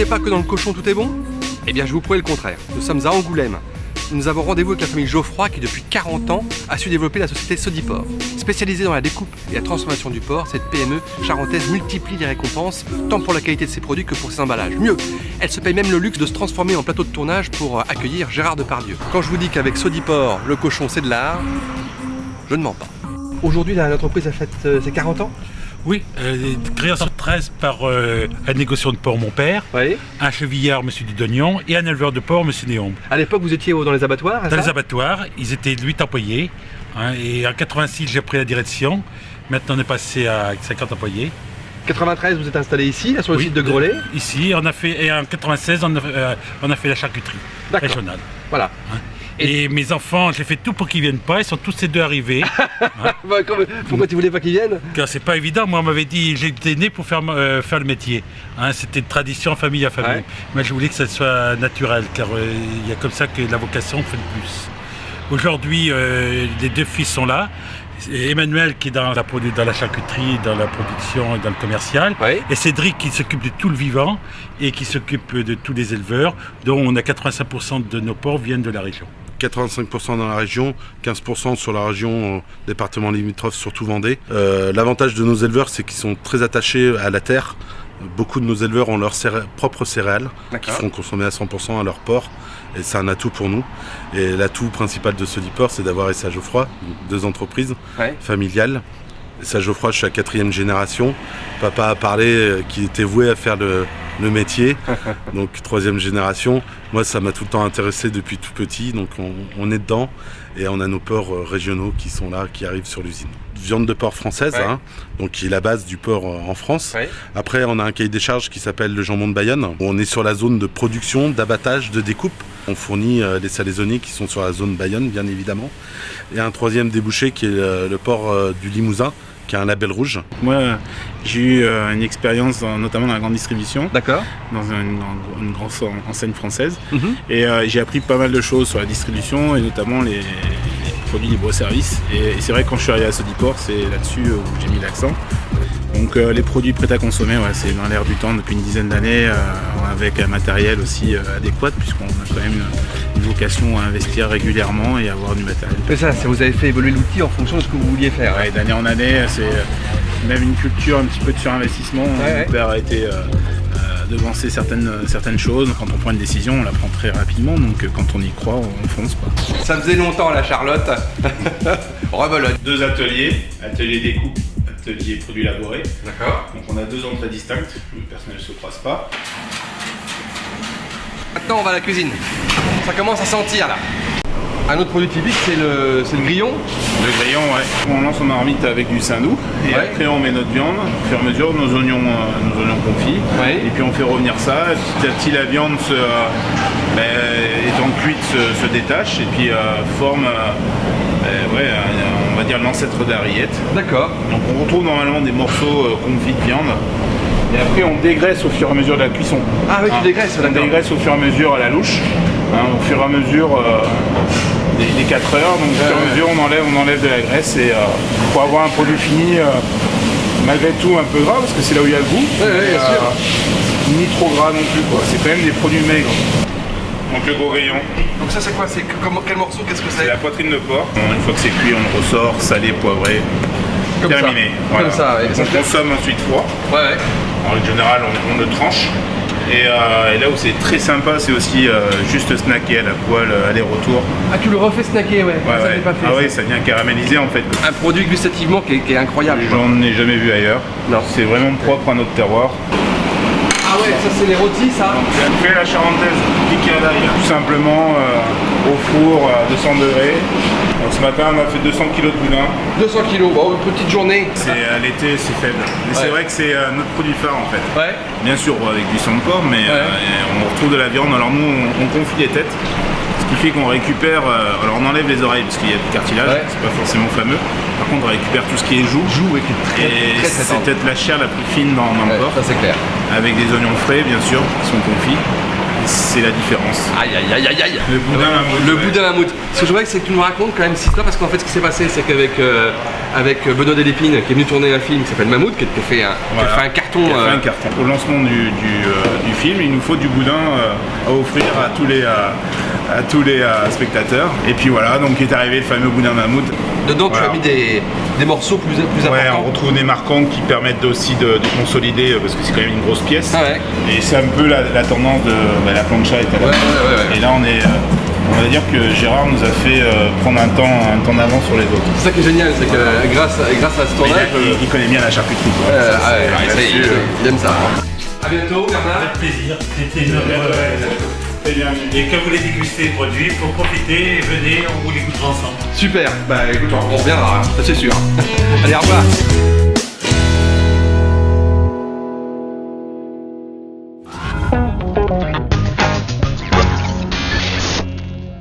croyez pas que dans le cochon tout est bon? Eh bien je vais vous prouver le contraire. Nous sommes à Angoulême. Nous avons rendez-vous avec la famille Geoffroy qui depuis 40 ans a su développer la société Sodiport. Spécialisée dans la découpe et la transformation du porc, cette PME charentaise multiplie les récompenses tant pour la qualité de ses produits que pour ses emballages. Mieux, elle se paye même le luxe de se transformer en plateau de tournage pour accueillir Gérard Depardieu. Quand je vous dis qu'avec Sodiport, le cochon c'est de l'art, je ne mens pas. Aujourd'hui, l'entreprise a fait ses 40 ans. Oui, créé en 1913 par un négociant de porc, mon père, Oui. un chevillard, M. Dudognon, et un éleveur de porc, M. Néombe. À l'époque, vous étiez dans les abattoirs, Dans les abattoirs, ils étaient 8 employés, hein, et en 86, j'ai pris la direction. Maintenant, on est passé à 50 employés. 93, vous êtes installé ici, là, sur le Oui, site de Grelais. Ici, on a fait, et en 96, on a fait la charcuterie régionale. Voilà. Hein. Et mes enfants, j'ai fait tout pour qu'ils viennent pas, ils sont tous les deux arrivés. Hein. Pourquoi tu voulais pas qu'ils viennent? Car c'est pas évident, moi on m'avait dit j'étais né pour faire le métier. Hein, c'était de tradition famille à famille. Ouais. Moi je voulais que ça soit naturel, car il y a comme ça que la vocation fait le plus. Aujourd'hui, les deux fils sont là. Emmanuel qui est dans la charcuterie, dans la production et dans le commercial. Ouais. Et Et Cédric qui s'occupe de tout le vivant et qui s'occupe de tous les éleveurs, dont on a 85% de nos porcs viennent de la région. 85% dans la région, 15% sur la région, département limitrophe, surtout Vendée. L'avantage de nos éleveurs, c'est qu'ils sont très attachés à la terre. Beaucoup de nos éleveurs ont leurs propres céréales qui feront consommer à 100% à leur porc. Et c'est un atout pour nous. Et l'atout principal de Sodiport, c'est d'avoir SA Geoffroy, deux entreprises familiales. SA Geoffroy, je suis à 4e génération. Papa a parlé qu'il était voué à faire le métier, donc 3e génération. Moi, ça m'a tout le temps intéressé depuis tout petit, donc on est dedans et on a nos porcs régionaux qui sont là, qui arrivent sur l'usine. Viande de porc française, hein, donc qui est la base du porc en France. Ouais. Après, on a un cahier des charges qui s'appelle le jambon de Bayonne. On est sur la zone de production, d'abattage, de découpe. On fournit les salaisonniers qui sont sur la zone Bayonne, bien évidemment. Et un 3e débouché qui est le porc du Limousin, qui a un label rouge. Moi, j'ai eu une expérience notamment dans la grande distribution, dans une grande enseigne française. Et j'ai appris pas mal de choses sur la distribution et notamment les produits libre-service. Et c'est vrai que quand je suis arrivé à Sodiport, c'est là-dessus où j'ai mis l'accent. Donc les produits prêts à consommer, c'est dans l'air du temps depuis une dizaine d'années, avec un matériel aussi adéquat, puisqu'on a quand même une vocation à investir régulièrement et à avoir du matériel. C'est ça, vous avez fait évoluer l'outil en fonction de ce que vous vouliez faire. Ouais, d'année en année, c'est même une culture un petit peu de surinvestissement. Mon père a été devancer certaines choses. Quand on prend une décision, on la prend très rapidement, donc quand on y croit, on fonce, quoi. Ça faisait longtemps la Charlotte. Rebelote. 2 ateliers, atelier découpe, atelier produits élaborés. D'accord. Donc on a 2 entrées distinctes, le personnel ne se croise pas. Maintenant on va à la cuisine. Ça commence à sentir là. Un autre produit typique, c'est le grillon. Le grillon, On lance en marmite avec du saindoux et après on met notre viande, au fur et à mesure nos oignons confits. Et puis on fait revenir ça. Petit à petit la viande étant cuite se détache et puis forme on va dire l'ancêtre de la rillette. D'accord. Donc on retrouve normalement des morceaux confits de viande. Et après on dégraisse au fur et à mesure de la cuisson. Ah oui, tu dégraisses, d'accord. On dégraisse au fur et à mesure à la louche. Au fur et à mesure des 4 heures, donc au fur et à mesure on enlève de la graisse et pour avoir un produit fini malgré tout un peu gras parce que c'est là où il y a le goût. Bien sûr. Ni trop gras non plus, quoi. C'est quand même des produits maigres. Donc le gros grillon. Donc ça c'est quoi? Quel morceau? Qu'est-ce que c'est? C'est la poitrine de porc. Une fois que c'est cuit, on le ressort, salé, poivré. Comme terminé. Ça. Voilà. Comme ça, on consomme ensuite froid. En règle générale, on le tranche. Et là où c'est très sympa, c'est aussi juste snacker à la poêle, aller-retour. Ah, tu le refais snacker, ça n'est pas fait. Ah oui, ça vient caraméliser en fait. Un produit gustativement qui est incroyable. J'en ai jamais vu ailleurs. Non. C'est vraiment propre à notre terroir. Ah ouais, ça c'est les rôtis, ça. Donc, on fait la charentaise piquée à l'ail, tout simplement au four à 200 degrés. Donc, ce matin, on a fait 200 kg de boudin. 200 kg, bon, une petite journée. À l'été, c'est faible. Mais c'est vrai que c'est notre produit phare en fait. Bien sûr, avec du sang de porc, mais on retrouve de la viande. Alors nous, on confie les têtes. Ce qui fait qu'on récupère, alors on enlève les oreilles parce qu'il y a du cartilage, c'est pas forcément fameux. Par contre on récupère tout ce qui est joue. Et c'est peut-être la chair la plus fine dans le porc. Ça c'est clair. Avec des oignons frais bien sûr, qui sont confits. c'est la différence. Aïe aïe aïe aïe aïe. Le boudin mammouth. Le boudin mammouth. Ce que je voudrais, c'est que tu nous racontes quand même cette histoire, parce qu'en fait, ce qui s'est passé, c'est qu'avec avec Benoît Delépine, qui est venu tourner un film qui s'appelle Mammouth, qui a fait un carton. Au lancement du film, il nous faut du boudin à offrir à tous les spectateurs. Et puis voilà, donc est arrivé le fameux boudin mammouth. Dedans, tu as mis des morceaux plus Ouais, importants. on retrouve des marquantes qui permettent aussi de consolider, parce que c'est quand même une grosse pièce. Ah ouais. Et c'est un peu la tendance de la plancha est à la Ouais. Et là, on va dire que Gérard nous a fait prendre un temps d'avance sur les autres. C'est ça qui est génial, c'est que grâce à ce tournage, Il connaît bien la charcuterie. Quoi. il aime ça. A bientôt, Bernard. Avec plaisir. C'était une Et quand vous les dégustez les produits, il faut profiter et venez, on vous les goûtera ensemble. Super, bah écoute, on reviendra, ça c'est sûr. Allez, au revoir.